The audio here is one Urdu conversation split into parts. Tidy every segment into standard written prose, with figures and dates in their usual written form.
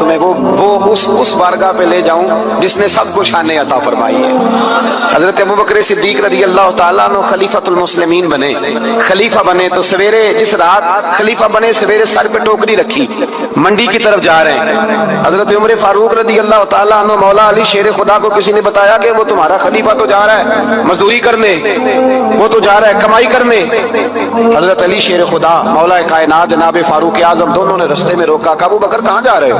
تمہیں وہ اس بارگاہ پہ لے جاؤں جس نے سب کو شان عطا فرمائی ہے۔ حضرت ابوبکر صدیق رضی اللہ تعالیٰ عنہ خلیفۃ المسلمین بنے، خلیفہ بنے تو سویرے جس رات خلیفہ بنے سویرے سر پہ ٹوکری رکھی، منڈی کی طرف جا رہے ہیں۔ حضرت عمر فاروق رضی اللہ تعالیٰ عنہ مولا علی شیر خدا کو کسی نے بتایا کہ وہ تمہارا خلیفہ تو جا رہا ہے مزدوری کرنے، وہ تو جا رہا ہے کمائی کرنے۔ حضرت علی شیر خدا مولا کائنات جناب فاروق اعظم دونوں نے رستے میں روکا کہ ابوبکر کہاں جا رہے ہو؟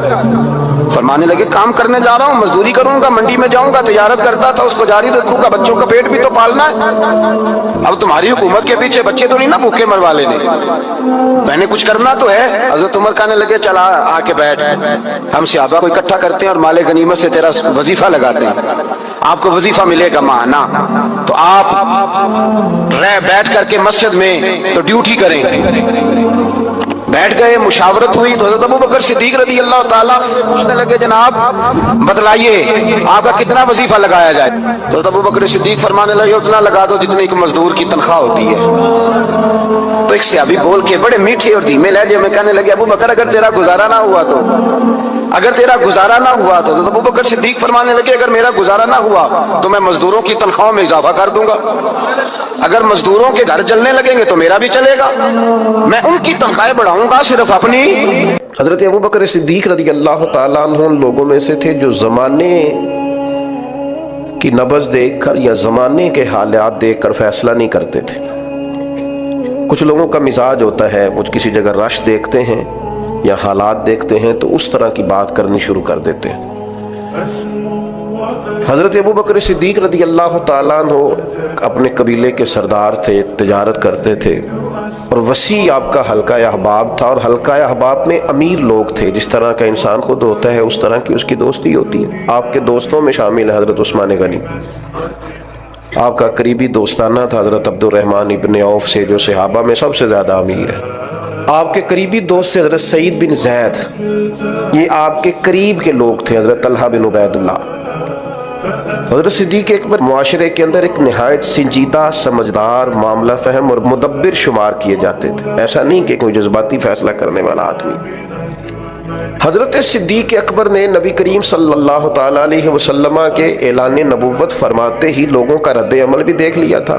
فرمانے لگے کام کرنے جا رہا ہوں، مزدوری کروں گا، منڈی میں جاؤں گا، تجارت کرتا تھا اس کو جاری رکھوں گا، بچوں کا پیٹ بھی تو پالنا ہے۔ اب تمہاری حکومت کے پیچھے بچے تو نہیں نا بھوکے مروا لینے، میں نے کچھ کرنا تو ہے۔ حضرت عمر کہنے لگے چلا آ کے بیٹھ، ہم صحابہ کو اکٹھا کرتے ہیں اور مال غنیمت سے تیرا وظیفہ لگاتے ہیں، آپ کو وظیفہ ملے گا ماہانہ، تو آپ بیٹھ کر کے مسجد میں تو ڈیوٹی کریں۔ بیٹھ گئے، مشاورت ہوئی تو حضرت ابوبکر صدیق رضی اللہ تعالیٰ عنہ پوچھنے لگے جناب بتلائیے آپ کا کتنا وظیفہ لگایا جائے؟ تو حضرت ابوبکر صدیق فرمانے لگے اتنا لگا دو جتنی ایک مزدور کی تنخواہ ہوتی ہے۔ تو ایک صحابی بول کے بڑے میٹھے اور دھیمے لہجے میں کہنے لگے ابوبکر اگر تیرا گزارا نہ ہوا تو، اگر تیرا گزارا نہ ہوا تو حضرت ابوبکر صدیق فرمانے لگے اگر میرا گزارا نہ ہوا تو میں مزدوروں کی تنخواہوں میں اضافہ کر دوں گا، اگر مزدوروں کے گھر جلنے لگیں گے تو میرا بھی چلے گا، میں ان کی تنخواہیں بڑھاؤں گا صرف اپنی۔ حضرت ابوبکر صدیق رضی اللہ تعالیٰ عنہ ان لوگوں میں سے تھے جو زمانے کی نبض دیکھ کر یا زمانے کے حالات دیکھ کر فیصلہ نہیں کرتے تھے۔ کچھ لوگوں کا مزاج ہوتا ہے وہ کسی جگہ رش دیکھتے ہیں یا حالات دیکھتے ہیں تو اس طرح کی بات کرنی شروع کر دیتے ہیں۔ حضرت ابوبکر صدیق رضی اللہ تعالیٰ عنہ اپنے قبیلے کے سردار تھے، تجارت کرتے تھے اور وسیع آپ کا حلقہ احباب تھا، اور حلقہ احباب میں امیر لوگ تھے، جس طرح کا انسان خود ہوتا ہے اس طرح کی اس کی دوستی ہوتی ہے۔ آپ کے دوستوں میں شامل ہے حضرت عثمان غنی، آپ کا قریبی دوستانہ تھا حضرت عبد الرحمن ابن عوف سے جو صحابہ میں سب سے زیادہ امیر ہے۔ آپ کے قریبی دوست تھے حضرت سعید بن زید، یہ آپ کے قریب کے لوگ تھے، حضرت طلحہ بن عبید اللہ۔ حضرت صدیق اکبر معاشرے کے اندر ایک نہایت سنجیدہ، سمجھدار، معاملہ فہم اور مدبر شمار کیے جاتے تھے، ایسا نہیں کہ کوئی جذباتی فیصلہ کرنے والا آدمی۔ حضرت صدیق اکبر نے نبی کریم صلی اللہ تعالیٰ علیہ وسلم کے اعلان نبوت فرماتے ہی لوگوں کا رد عمل بھی دیکھ لیا تھا،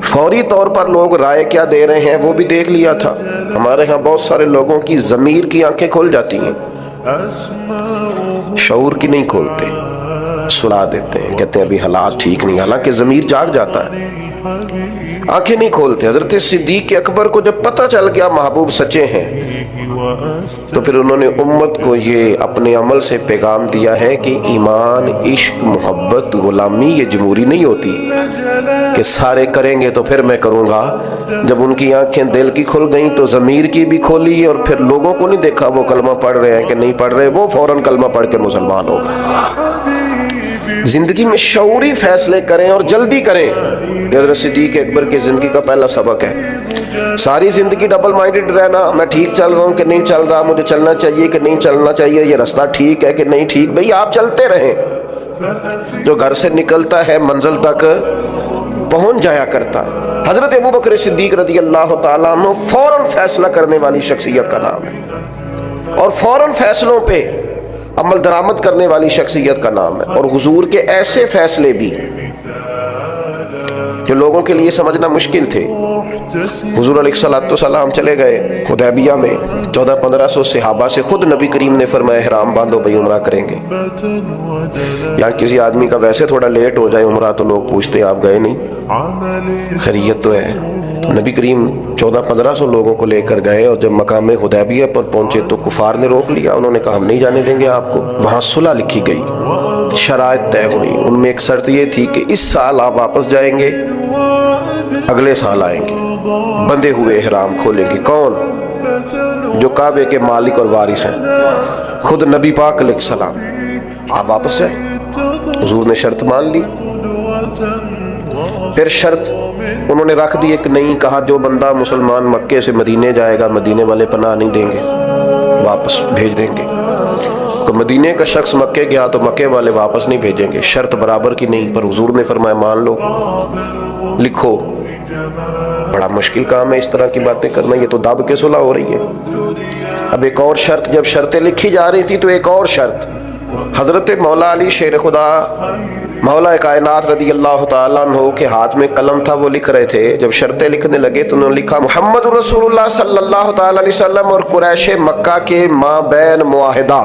فوری طور پر لوگ رائے کیا دے رہے ہیں وہ بھی دیکھ لیا تھا۔ ہمارے ہاں بہت سارے لوگوں کی ضمیر کی آنکھیں کھل جاتی ہیں، شعور کی نہیں کھولتے، سلا دیتے ہیں، کہتے ہیں ابھی حالات ٹھیک نہیں، حالانکہ ضمیر جاگ جاتا ہے، آنکھیں نہیں کھولتے۔ حضرت صدیق اکبر کو جب پتہ چل گیا محبوب سچے ہیں تو پھر انہوں نے امت کو یہ اپنے عمل سے پیغام دیا ہے کہ ایمان، عشق، محبت، غلامی یہ جمہوری نہیں ہوتی کہ سارے کریں گے تو پھر میں کروں گا۔ جب ان کی آنکھیں دل کی کھل گئیں تو ضمیر کی بھی کھولی، اور پھر لوگوں کو نہیں دیکھا وہ کلمہ پڑھ رہے ہیں کہ نہیں پڑھ رہے، وہ فوراً کلمہ پڑھ کے مسلمان ہو گئے۔ زندگی میں شعوری فیصلے کریں اور جلدی کریں، یہ حضرت صدیق اکبر کی زندگی کا پہلا سبق ہے۔ ساری زندگی ڈبل مائنڈڈ رہنا، میں ٹھیک چل رہا ہوں کہ نہیں چل رہا، مجھے چلنا چاہیے کہ نہیں چلنا چاہیے، یہ راستہ ٹھیک ہے کہ نہیں ٹھیک، بھئی آپ چلتے رہیں، جو گھر سے نکلتا ہے منزل تک پہنچ جایا کرتا۔ حضرت ابوبکر صدیق رضی اللہ تعالیٰ عنہ فوراً فیصلہ کرنے والی شخصیت کا نام ہے، اور فوراً فیصلوں پہ عمل درآمد کرنے والی شخصیت کا نام ہے، اور حضور کے ایسے فیصلے بھی جو لوگوں کے لیے سمجھنا مشکل تھے۔ حضور علیہ الصلوۃ والسلام چلے گئے حدیبیہ میں، 1400-1500 صحابہ سے خود نبی کریم نے فرمایا احرام باندھو بھائی عمرہ کریں گے۔ یا کسی آدمی کا ویسے تھوڑا لیٹ ہو جائے عمرہ تو لوگ پوچھتے آپ گئے نہیں، خیریت تو ہے؟ تو نبی کریم 1400-1500 لوگوں کو لے کر گئے، اور جب مقام حدیبیہ پر پہنچے تو کفار نے روک لیا، انہوں نے کہا ہم نہیں جانے دیں گے آپ کو۔ وہاں صلح لکھی گئی، شرائط طے ہوئی، ان میں ایک شرط یہ تھی کہ اس سال آپ واپس جائیں گے، اگلے سال آئیں گے، بندھے ہوئے احرام کھولیں گے۔ کون؟ جو کعبے کے مالک اور وارث ہیں، خود نبی پاک علیہ السلام۔ آپ واپس جائیں، حضور نے شرط مان لی۔ پھر شرط انہوں نے رکھ دی، ایک نہیں کہا جو بندہ مسلمان مکے سے مدینے جائے گا مدینے والے پناہ نہیں دیں گے، واپس بھیج دیں گے۔ تو مدینے کا شخص مکے گیا تو مکے والے واپس نہیں بھیجیں گے، شرط برابر کی نہیں، پر حضور نے فرمایا مان لو، لکھو۔ بڑا مشکل کام ہے اس طرح کی باتیں کرنا، یہ تو دب کے صلح ہو رہی ہے۔ اب ایک اور شرط، جب شرطیں لکھی جا رہی تھی تو ایک اور شرط، حضرت مولا علی شیر خدا مولا کائنات رضی اللہ تعالیٰ عنہ کے ہاتھ میں قلم تھا، وہ لکھ رہے تھے. جب شرطیں لکھنے لگے تو انہوں نے لکھا محمد رسول اللہ صلی اللہ تعالیٰ علیہ وسلم اور قریش مکہ کے مابین معاہدہ.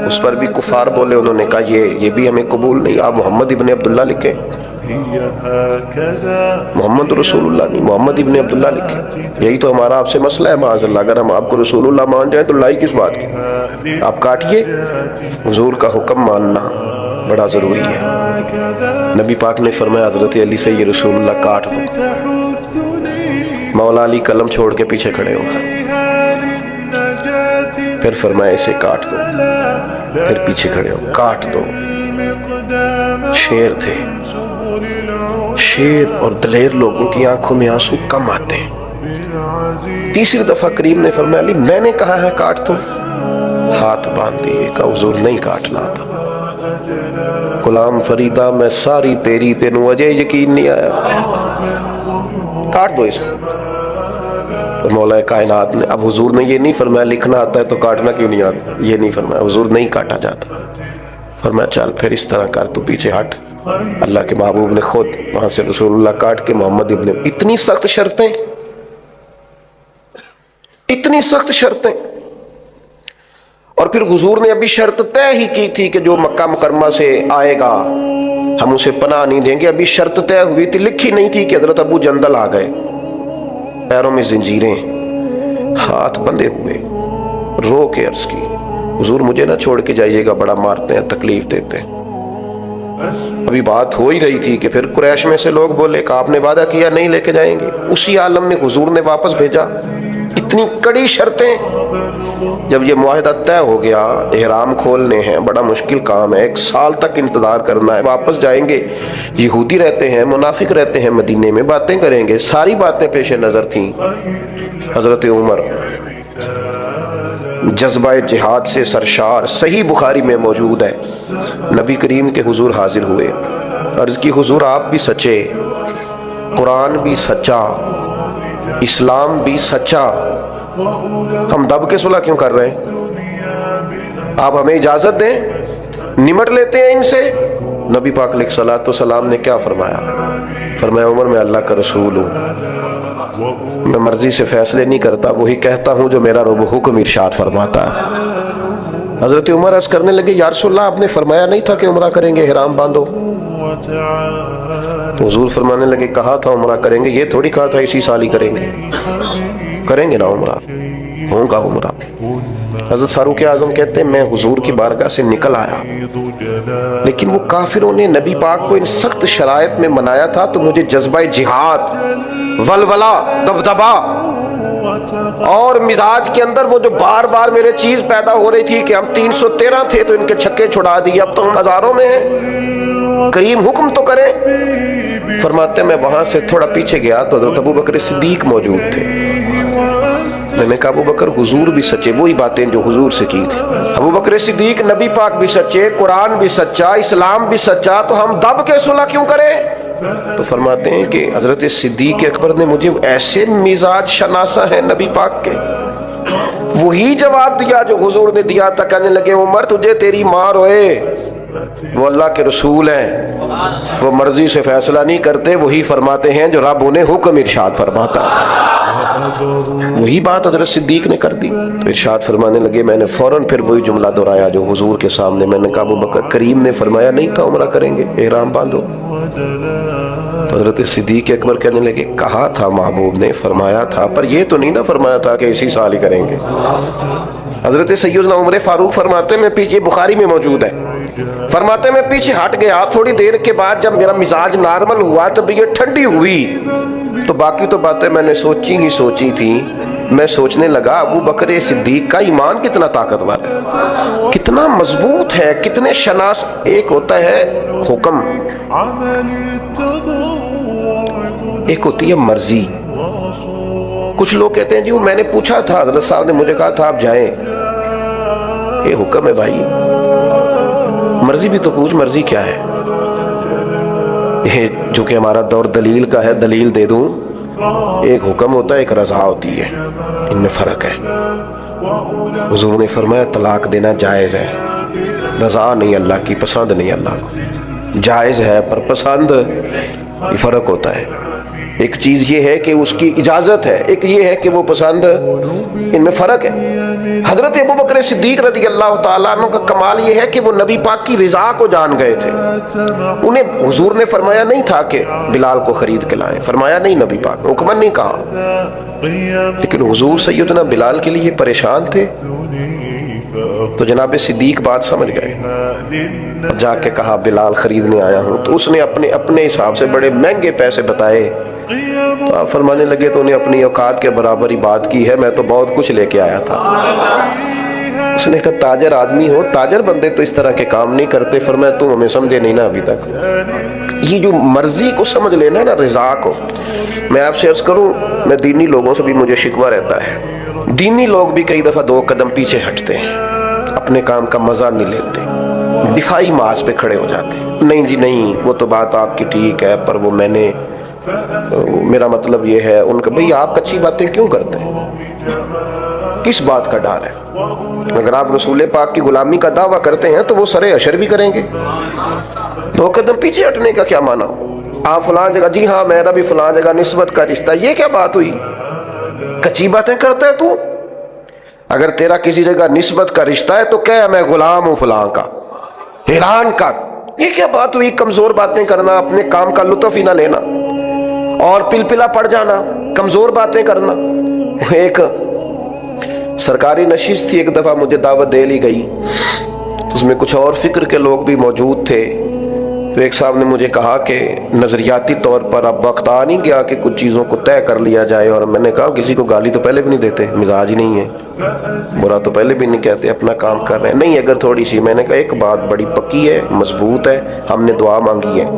اس پر بھی کفار بولے، انہوں نے کہا یہ بھی ہمیں قبول نہیں، آپ محمد ابن عبداللہ لکھیں، محمد رسول اللہ نہیں، محمد ابن عبداللہ لکھیں. یہی تو ہمارا آپ سے مسئلہ ہے معاذ اللہ، اگر ہم آپ کو رسول اللہ مان جائیں تو لائی کس بات کی؟ آپ کاٹیے. حضور کا حکم ماننا بڑا ضروری ہے. نبی پاک نے فرمایا حضرت علی سے یہ رسول اللہ کاٹ دو. مولا علی قلم چھوڑ کے پیچھے کھڑے ہو گئے، پھر فرمایا اسے کاٹ دو، پھر پیچھے کھڑے ہو کاٹ دو. شیر تھے، شیر اور دلیر لوگوں کی آنکھوں میں آنسو کم آتے ہیں. تیسری دفعہ کریم نے فرمایا علی میں نے کہا ہے کاٹ دو، ہاتھ باندھ دیے، کہا حضور نہیں کاٹنا تھا. غلام فریدہ میں ساری تیری، تینوں وجہ یقین نہیں آیا، کاٹ دو اس کو. تو مولا کائنات نے، اب حضور نے یہ نہیں فرمایا لکھنا آتا ہے تو کاٹنا کیوں نہیں آتا، یہ نہیں فرمایا، حضور نہیں کاٹا جاتا. فرمایا چل پھر اس طرح کر، تو پیچھے ہٹ. اللہ کے محبوب نے خود وہاں سے رسول اللہ کاٹ کے محمد ابن، اتنی سخت شرطیں، اتنی سخت شرطیں. اور پھر حضور نے ابھی شرط طے ہی کی تھی کہ جو مکہ مکرمہ سے آئے گا ہم اسے پناہ نہیں دیں گے. ابھی شرط طے ہوئی تھی، لکھی نہیں تھی کہ حضرت ابو جندل آ گئے، پیروں میں زنجیریں، ہاتھ بندھے ہوئے، رو کے عرض کی حضور مجھے نہ چھوڑ کے جائیے گا، بڑا مارتے ہیں، تکلیف دیتے ہیں. ابھی بات ہو ہی رہی تھی کہ پھر قریش میں سے لوگ بولے کہ آپ نے وعدہ کیا نہیں لے کے جائیں گے. اسی عالم میں حضور نے واپس بھیجا. اتنی کڑی شرطیں. جب یہ معاہدہ طے ہو گیا، احرام کھولنے ہیں، بڑا مشکل کام ہے، 1 سال تک انتظار کرنا ہے، واپس جائیں گے. یہودی رہتے ہیں، منافق رہتے ہیں مدینے میں، باتیں کریں گے، ساری باتیں پیش نظر تھیں. حضرت عمر جذبہ جہاد سے سرشار، صحیح بخاری میں موجود ہے، نبی کریم کے حضور حاضر ہوئے، عرض کی حضور آپ بھی سچے، قرآن بھی سچا، اسلام بھی سچا، ہم دب کے صلح کیوں کر رہے ہیں؟ آپ ہمیں اجازت دیں، نمٹ لیتے ہیں ان سے. نبی پاک علیہ الصلوۃ والسلام نے کیا فرمایا؟ فرمایا عمر میں اللہ کا رسول ہوں، میں مرضی سے فیصلے نہیں کرتا، وہی کہتا ہوں جو میرا رب حکم ارشاد فرماتا ہے. حضرت عمر عرض کرنے لگے یا رسول اللہ آپ نے فرمایا نہیں تھا کہ عمرہ کریں گے، احرام باندھو. تو حضور فرمانے لگے کہا تھا عمرہ کریں گے، یہ تھوڑی کہا تھا اسی سال ہی کریں گے. کریں گے نا عمرہ، ہوگا عمرہ. حضرت فاروق اعظم کہتے ہیں میں حضور کی بارگاہ سے نکل آیا، لیکن وہ کافروں نے نبی پاک کو ان سخت شرائط میں منایا تھا تو مجھے جذبہ جہاد، ولولہ، دبدبا اور مزاج کے اندر وہ جو بار بار میرے چیز پیدا ہو رہی تھی کہ ہم 313 تھے تو ان کے چھکے چھڑا دیے، اب تو ہم ہزاروں میں ہیں، کریم حکم تو کریں. فرماتے ہیں میں وہاں سے تھوڑا پیچھے گیا تو حضرت ابو بکر صدیق موجود تھے. میں نے کہا ابو بکر حضور بھی سچے، وہی باتیں جو حضور سے کی تھی. ابو بکر صدیق نبی پاک بھی سچے، قرآن بھی سچا، اسلام بھی سچا، تو ہم دب کے صلح کیوں کریں؟ تو فرماتے ہیں کہ حضرت صدیق اکبر نے مجھے ایسے مزاج شناسا ہے نبی پاک کے، وہی جواب دیا جو حضور نے دیا تھا. کہنے لگے عمر تجھے تیری ماں روئے، وہ اللہ کے رسول ہیں، وہ مرضی سے فیصلہ نہیں کرتے، وہی فرماتے ہیں جو رب انہیں حکم ارشاد فرماتا ہے. وہی بات حضرت صدیق نے کر دی. تو ارشاد فرمانے لگے، میں نے فوراً پھر وہی جملہ دہرایا جو حضور کے سامنے. میں نے کہا ابو بکر کریم نے فرمایا نہیں تھا عمرہ کریں گے، احرام باندھو. تو حضرت صدیق اکبر کہنے لگے کہا تھا محبوب نے، فرمایا تھا، پر یہ تو نہیں نہ فرمایا تھا کہ اسی سال ہی کریں گے. حضرت سیدنا عمر فاروق فرماتے میں پیچھے، بخاری میں موجود ہے، فرماتے میں پیچھے ہٹ گیا. تھوڑی دیر کے بعد جب میرا مزاج نارمل ہوا تو یہ ٹھنڈی ہوئی تو باقی تو باتیں میں نے سوچی ہی سوچی تھی. میں سوچنے لگا ابو بکر صدیق کا ایمان کتنا طاقتور ہے، کتنا مضبوط ہے، کتنے شناس. ایک ہوتا ہے حکم، ایک ہوتی ہے مرضی. کچھ لوگ کہتے ہیں جی وہ میں نے پوچھا تھا، حضرت صاحب نے مجھے کہا تھا آپ جائیں. یہ حکم ہے بھائی، مرضی بھی تو پوچھ، مرضی کیا ہے؟ یہ جو کہ ہمارا دور دلیل کا ہے، دلیل دے دوں. ایک حکم ہوتا ہے، ایک رضا ہوتی ہے، ان میں فرق ہے. حضور نے فرمایا طلاق دینا جائز ہے، رضا نہیں اللہ کی، پسند نہیں اللہ کو، جائز ہے پر پسند یہ فرق ہوتا ہے۔ ایک چیز یہ ہے کہ اس کی اجازت ہے، ایک یہ ہے کہ وہ پسند، ان میں فرق ہے۔ حضرت ابوبکر صدیق رضی اللہ تعالیٰ عنہ کا کمال یہ ہے کہ وہ نبی پاک کی رضا کو جان گئے تھے۔ انہیں حضور نے فرمایا نہیں تھا کہ بلال کو خرید کے لائیں، فرمایا نہیں، نبی پاک حکمن نہیں کہا، لیکن حضور سیدنا بلال کے لیے پریشان تھے تو جناب صدیق بات سمجھ گئے، جا کے کہا بلال خریدنے آیا ہوں، تو اس نے اپنے حساب سے بڑے مہنگے پیسے بتائے، تو آپ فرمانے لگے تو انہیں اپنی اوقات کے برابر ہی بات کی ہے، میں تو بہت کچھ لے کے آیا تھا۔ اس نے کہا تاجر آدمی ہو، تاجر بندے تو اس طرح کے کام نہیں کرتے۔ فرمایا تم ہمیں سمجھے نہیں نا ابھی تک، یہ جو مرضی کو سمجھ لینا نا، رضا کو۔ میں آپ سے عرض کروں، میں دینی لوگوں سے بھی مجھے شکوہ رہتا ہے، دینی لوگ بھی کئی دفعہ 2 قدم پیچھے ہٹتے ہیں، اپنے کام کا مزہ نہیں لیتے، دفاعی محاذ پہ کھڑے ہو جاتے ہیں، نہیں جی نہیں وہ تو بات آپ کی ٹھیک ہے پر وہ میں نے، میرا مطلب یہ ہے ان کا۔ بھئی آپ کچھی باتیں کیوں کرتے ہیں؟ کس بات کا ڈر ہے؟ اگر آپ رسول پاک کی غلامی کا دعویٰ کرتے ہیں تو وہ سرے اشر بھی کریں گے۔ 2 قدم پیچھے ہٹنے کا کیا معنی؟ آپ فلاں جگہ، جی ہاں میرا بھی فلاں جگہ نسبت کا رشتہ، یہ کیا بات ہوئی؟ کچھی باتیں کرتا ہے تو؟ اگر تیرا کسی جگہ نسبت کا رشتہ ہے تو کہہ میں غلام ہوں فلاں کا، اعلان کر۔ یہ کیا بات ہوئی؟ کمزور باتیں کرنا، اپنے کام کا لطف ہی نہ لینا اور پلپلا پڑ جانا، کمزور باتیں کرنا۔ ایک سرکاری نشست تھی، ایک دفعہ مجھے دعوت دے لی گئی، اس میں کچھ اور فکر کے لوگ بھی موجود تھے، تو ایک صاحب نے مجھے کہا کہ نظریاتی طور پر اب وقت آ نہیں گیا کہ کچھ چیزوں کو طے کر لیا جائے، اور میں نے کہا کسی کو گالی تو پہلے بھی نہیں دیتے، مزاج ہی نہیں ہے، برا تو پہلے بھی نہیں کہتے، اپنا کام کر رہے ہیں، نہیں اگر تھوڑی سی، میں نے کہا ایک بات بڑی پکی ہے، مضبوط ہے، ہم نے دعا مانگی ہے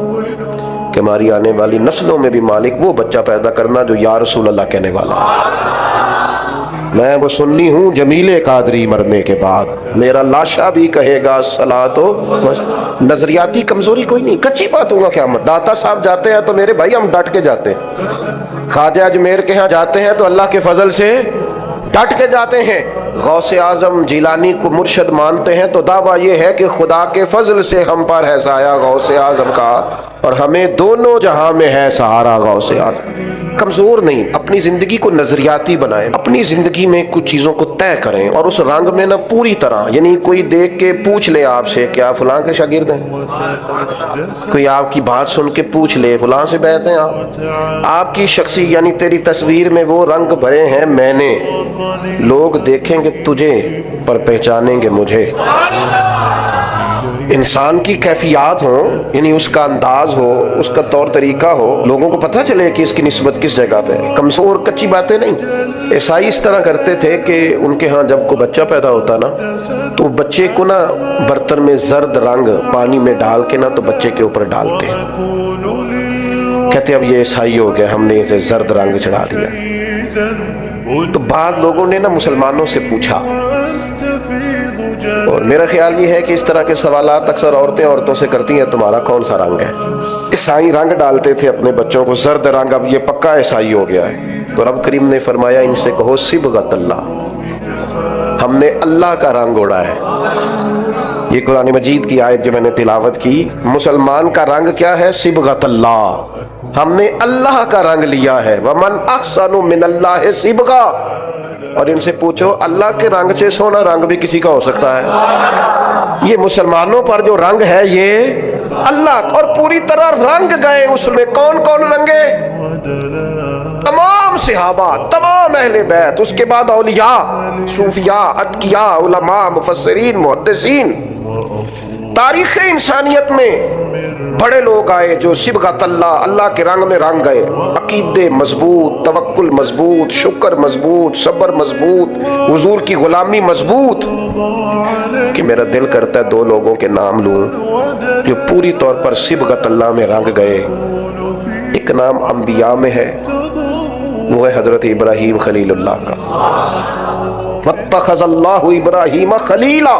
کہ ہماری آنے والی نسلوں میں بھی مالک وہ بچہ پیدا کرنا جو یا رسول اللہ کہنے والا ہے۔ میں وہ سنی ہوں جمیل قادری مرنے کے بعد، میرا لاشا بھی کہے گا صلاۃ و نظریاتی کمزوری کوئی نہیں، کچی بات ہوگا قیامت۔ داتا صاحب جاتے ہیں تو میرے بھائی ہم ڈٹ کے جاتے ہیں، خواجہ اجمیر کے ہاں جاتے ہیں تو اللہ کے فضل سے ڈٹ کے جاتے ہیں، غوث اعظم جیلانی کو مرشد مانتے ہیں تو دعویٰ یہ ہے کہ خدا کے فضل سے ہم پر ہے سایہ غوث اعظم کا، اور ہمیں دونوں جہاں میں ہے سہارا غوث اعظم۔ کمزور نہیں، اپنی زندگی کو نظریاتی بنائیں، اپنی زندگی میں کچھ چیزوں کو طے کریں، اور اس رنگ میں نہ پوری طرح، یعنی کوئی دیکھ کے پوچھ لے آپ سے کہ آپ فلاں کے شاگرد ہیں، کوئی آپ کی بات سن کے پوچھ لے فلاں سے بیعت ہیں آپ کی شخصی، یعنی تیری تصویر میں وہ رنگ بھرے ہیں میں نے، لوگ دیکھیں گے تجھے پر پہچانیں گے مجھے۔ انسان کی کیفیات ہوں، یعنی اس کا انداز ہو، اس کا طور طریقہ ہو، لوگوں کو پتہ چلے کہ اس کی نسبت کس جگہ پہ، کمزور کچی باتیں نہیں۔ عیسائی اس طرح کرتے تھے کہ ان کے ہاں جب کوئی بچہ پیدا ہوتا نا تو بچے کو نا برتن میں زرد رنگ پانی میں ڈال کے نا تو بچے کے اوپر ڈالتے ہیں، کہتے اب یہ عیسائی ہو گیا، ہم نے اسے زرد رنگ چڑھا دیا۔ تو بعض لوگوں نے نا مسلمانوں سے پوچھا، اور میرا خیال یہ ہے کہ اس طرح کے سوالات اکثر عورتوں سے کرتی ہیں، تمہارا کون سا رنگ ہے؟ عیسائی رنگ ڈالتے تھے اپنے بچوں کو، زرد رنگ، اب یہ پکا عیسائی ہو گیا ہے۔ تو رب کریم نے فرمایا ان سے کہو صبغت اللہ، ہم نے اللہ کا رنگ اوڑا ہے۔ یہ قرآن مجید کی آیت جو میں نے تلاوت کی، مسلمان کا رنگ کیا ہے؟ صبغت اللہ، ہم نے اللہ کا رنگ لیا ہے۔ ومن احسن من اللہ صبغہ، اور ان سے پوچھو اللہ کے رنگ سے سونا رنگ بھی کسی کا ہو سکتا ہے؟ یہ مسلمانوں پر جو رنگ ہے یہ اللہ، اور پوری طرح رنگ گئے اس میں، کون کون رنگے؟ تمام صحابہ، تمام اہل بیت، اس کے بعد اولیاء، صوفیاء، اتقیاء، علماء، مفسرین، محدثین، تاریخ انسانیت میں بڑے لوگ آئے جو صبغت اللہ، اللہ کے رنگ میں رنگ گئے، عقیدے مضبوط، توکل مضبوط، شکر مضبوط، صبر مضبوط، حضور کی غلامی مضبوط، کہ میرا دل کرتا ہے 2 لوگوں کے نام لوں جو پوری طور پر صبغت اللہ میں رنگ گئے۔ ایک نام انبیاء میں ہے، وہ ہے حضرت ابراہیم خلیل اللہ کا، واتخذ اللہ ابراہیم خلیلا،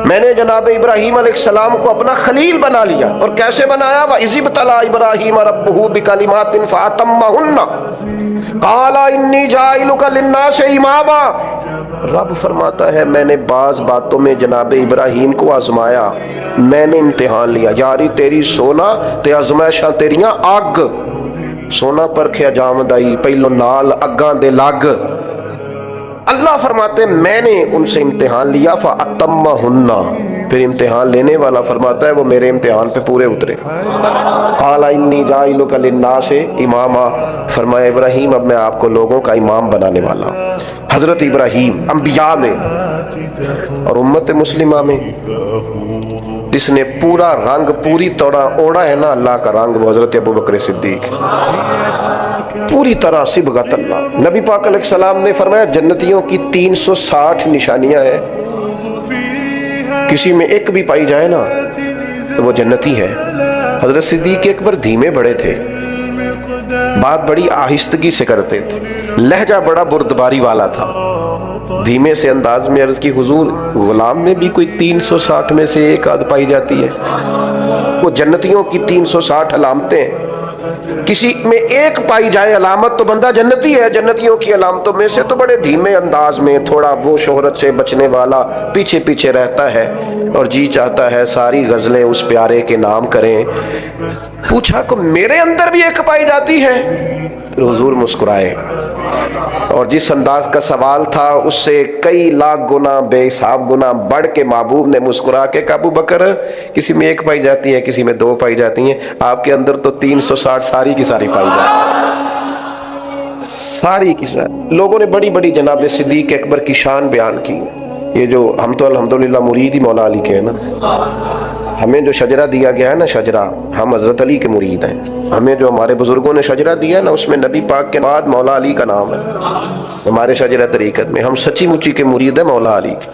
میں نے جناب ابراہیم علیہ السلام کو اپنا خلیل بنا لیا۔ اور کیسے بنایا؟ وَإِذِ ابْتَلَىٰ إِبْرَاهِيمَ رَبُّهُ بِكَلِمَاتٍ فَأَتَمَّهُنَّ قَالَ إِنِّي جَاعِلُكَ لِلنَّاسِ إِمَامًا، رب فرماتا ہے میں نے بعض باتوں میں جناب ابراہیم کو آزمایا، میں نے امتحان لیا، یاری تیری سونا تے آزمائشاں تیریاں اگ، سونا پرکھیا جامدائی پہلو نال اگاں دے لگ۔ اللہ فرماتے ہیں میں نے ان سے امتحان لیا فَأَتَمَّهُنَّ، پھر امتحان لینے والا فرماتا ہے وہ میرے امتحان پہ پورے اترے۔ قَالَ إِنِّي جَاعِلُكَ لِلنَّاسِ إِمَامًا، فرمایا ابراہیم اب میں آپ کو لوگوں کا امام بنانے والا ہوں۔ حضرت ابراہیم انبیاء میں اور امت مسلمہ میں جس نے پورا رنگ پوری طرح اوڑا ہے نا اللہ کا رنگ، وہ حضرت ابوبکر صدیق، پوری طرح صبغت اللہ۔ نبی پاک علیہ السلام نے فرمایا جنتیوں کی 360 نشانیاں ہیں، کسی میں ایک بھی پائی جائے نا تو وہ جنتی ہے۔ حضرت صدیق اکبر دھیمے بڑے تھے، بات بڑی آہستگی سے کرتے تھے، لہجہ بڑا بردباری والا تھا، دھیمے سے انداز میں عرض کی حضور غلام میں بھی کوئی 360 میں سے ایک آدھ پائی جاتی ہے؟ وہ جنتیوں کی 360 علامتیں، کسی میں ایک پائی جائے علامت تو بندہ جنتی ہے۔ جنتیوں کی علامتوں میں سے تو بڑے دھیمے انداز میں تھوڑا وہ شہرت سے بچنے والا پیچھے پیچھے رہتا ہے اور جی چاہتا ہے ساری غزلیں اس پیارے کے نام کریں۔ پوچھا کہ میرے اندر بھی ایک پائی جاتی ہے؟ پھر حضور مسکرائے اور جس انداز کا سوال تھا اس سے کئی لاکھ گنا بے حساب گنا بڑھ کے محبوب نے مسکرا کے کہا ابو بکر کسی میں ایک پائی جاتی ہے، کسی میں 2 پائی جاتی ہیں، آپ کے اندر تو 360 ساری کی ساری پائی جاتی ہیں، ساری کی ساری۔ لوگوں نے بڑی بڑی جناب صدیق اکبر کی شان بیان کی۔ یہ جو ہم تو الحمدللہ مرید ہی مولا علی کے ہیں نا، ہمیں جو شجرہ دیا گیا ہے نا، شجرہ ہم حضرت علی کے مرید ہیں، ہمیں جو ہمارے بزرگوں نے شجرہ دیا ہے نا اس میں نبی پاک کے بعد مولا علی کا نام ہے ہمارے شجرہ طریقت میں۔ ہم سچی مچی کے مرید ہیں مولا علی کے،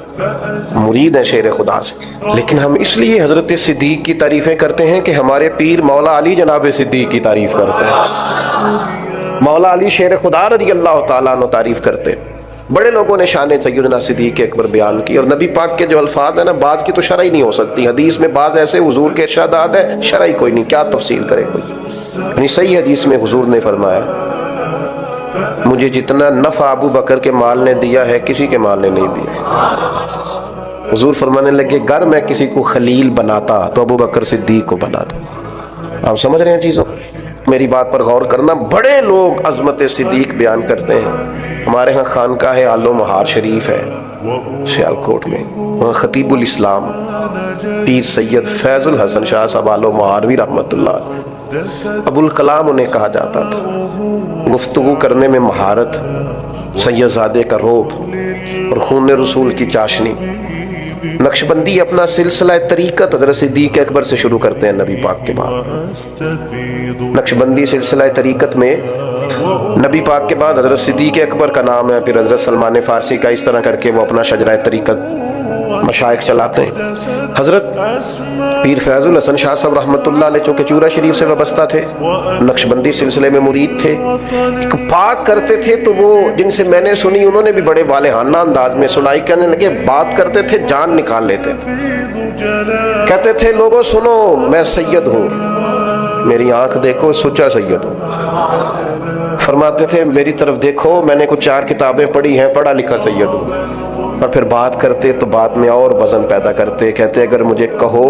مرید ہیں شیر خدا سے، لیکن ہم اس لیے حضرت صدیق کی تعریفیں کرتے ہیں کہ ہمارے پیر مولا علی جناب صدیق کی تعریف کرتے ہیں، مولا علی شیر خدا رضی اللہ تعالیٰ عنہ تعریف کرتے ہیں۔ بڑے لوگوں نے شان سیدنا صدیق اکبر بیان کی، اور نبی پاک کے جو الفاظ ہیں نا بعد کی تو شرح ہی نہیں ہو سکتی، حدیث میں بعض ایسے حضور کے ارشادات ہیں شرح ہی کوئی نہیں، کیا تفصیل کرے کوئی۔ یعنی صحیح حدیث میں حضور نے فرمایا مجھے جتنا نفع ابو بکر کے مال نے دیا ہے کسی کے مال نے نہیں دیا۔ حضور فرمانے لگے گر میں کسی کو خلیل بناتا تو ابو بکر صدیق کو بناتا۔ آپ سمجھ رہے ہیں چیزوں، میری بات پر غور کرنا۔ بڑے لوگ عظمت صدیق بیان کرتے ہیں، ہمارے ہاں خانقاہ آل و مہار شریف ہے سیالکوٹ میں، وہاں خطیب الاسلام پیر سید فیض الحسن شاہ صاحب آل و مہاروی رحمت اللہ، ابو الکلام انہیں کہا جاتا تھا، گفتگو کرنے میں مہارت، سید زادے کا روب اور خون رسول کی چاشنی۔ نقشبندی اپنا سلسلہ طریقت حضرت صدیق اکبر سے شروع کرتے ہیں نبی پاک کے بعد۔ نقشبندی سلسلہ طریقت میں نبی پاک کے بعد حضرت صدیق اکبر کا نام ہے، پھر حضرت سلمان فارسی کا، اس طرح کر کے وہ اپنا شجرہ طریقت مشائخ چلاتے ہیں۔ حضرت پیر فیض الحسن شاہ صاحب رحمت اللہ علیہ چونکہ چورا شریف سے وابستہ تھے، نقشبندی سلسلے میں مرید تھے، بات کرتے تھے تو وہ جن سے میں نے سنی انہوں نے بھی بڑے والہانہ انداز میں سنائی، کہنے لگے بات کرتے تھے جان نکال لیتے تھے، کہتے تھے لوگوں سنو میں سید ہوں، میری آنکھ دیکھو سچا سید ہوں، فرماتے تھے میری طرف دیکھو میں نے کچھ 4 کتابیں پڑھی ہیں، پڑھا لکھا سید ہوں، اور پھر بات کرتے تو بات میں اور وزن پیدا کرتے، کہتے اگر مجھے کہو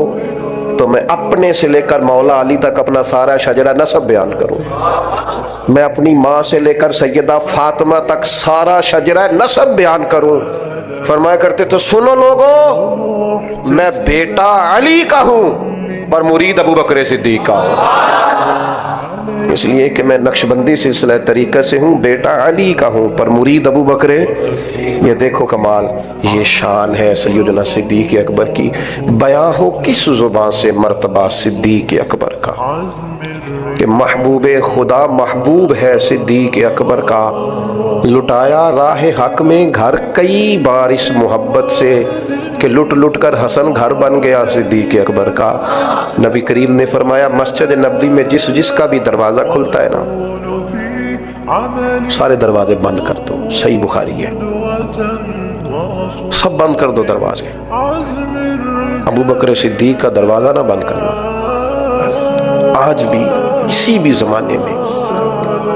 تو میں اپنے سے لے کر مولا علی تک اپنا سارا شجرہ نسب بیان کروں، میں اپنی ماں سے لے کر سیدہ فاطمہ تک سارا شجرہ نسب بیان کروں۔ فرمایا کرتے تو سنو لوگوں میں بیٹا علی کا ہوں پر مرید ابو بکر صدیق کا ہوں، اس لیے کہ میں نقشبندی سلسلہ طریقت سے ہوں، بیٹا علی کا ہوں پر مرید ابو بکر۔ یہ دیکھو کمال، یہ شان ہے سیدنا صدیق اکبر کی، بیان ہو کس زبان سے مرتبہ صدیق اکبر کا کہ محبوب خدا محبوب ہے صدیق اکبر کا، لٹایا راہ حق میں گھر کئی بار اس محبت سے کہ لٹ لٹ کر حسن گھر بن گیا صدیق اکبر کا۔ نبی کریم نے فرمایا مسجد نبوی میں جس جس کا بھی دروازہ کھلتا ہے نا سارے دروازے بند کر دو، صحیح بخاری ہے، سب بند کر دو دروازے، ابو بکر صدیق کا دروازہ نہ بند کرنا۔ آج بھی کسی بھی زمانے میں